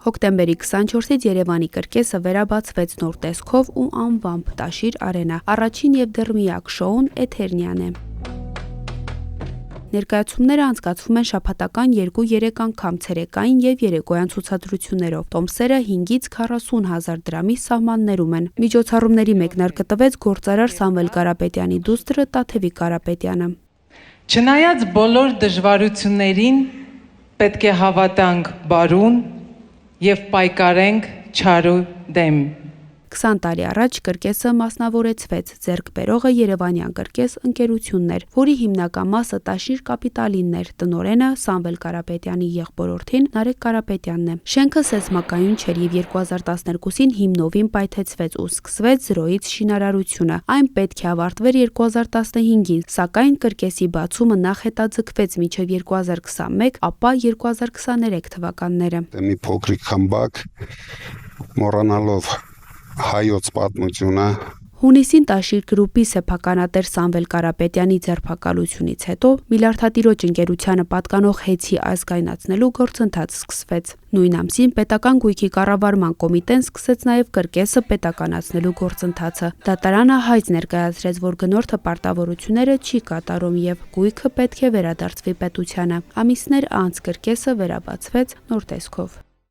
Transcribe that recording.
Հոկտեմբերի 24-ից Երևանի կրկեսը վերաբացվեց նոր տեսքով ու անվամբ Տաշիր Արենա։ Առաջին եւ դեռ միակ շոուն Էթերնիան է։ Ներկայացումները անցկացվում են շաբաթական 2-3 անգամ ցերեկային եւ երեկոյան ցուցադրություններով։ Տոմսերը 5-ից 40 հազար դրամի սահմաններում են։ Միջոցառումների մեկնարկը տվեց գործարար Սամվել Կարապետյանի դուստրը Տաթևիկ Կարապետյանը։ Չնայած բոլոր դժվարություններին պետք է հավատանք բարուն եւ պայքարենք չարու դեմ։ 20 տարի առաջ կրկեսը մասնավորեցվեց, ձեռք բերողը Երևանյան կրկես ընկերությունն էր, որի հիմնական մասը Տաշիր կապիտալինն էր, տնօրենը Սամվել Կարապետյանի եղբորորդին Նարեկ Կարապետյանն է։ Շենքը սեզմակայուն չէր եւ 2012-ին հիմնովին պայթեցվեց ու սկսվեց զրոյից շինարարությունը։ Այն պետք է ավարտվեր 2015-ին, սակայն կրկեսի բացումը նախ հետաձգվեց մինչև 2021, ապա 2023 թվականները։ Մի փոքրիկ խմբակ մոռանալով հայոց պատմությունը։ Հունիսին Տաշիր գրուպի սեփականատեր Սամվել Կարապետյանի ձերբակալությունից հետո Միլիարդատիրոջ ընկերությանը պատկանող հեծի ազգայնացնելու գործընթաց սկսվեց։ Նույն ամսին պետական գույքի կառավարման կոմիտեն սկսեց նաև կրկեսը պետականացնելու գործընթացը։ Դատարանը հայց ներկայացրեց, որ գնորդը պարտավորությունները չի կատարում եւ գույքը պետք է վերադարձվի պետությանը։ Ամիսներ անց կրկեսը վերաբացվեց նոր տեսքով։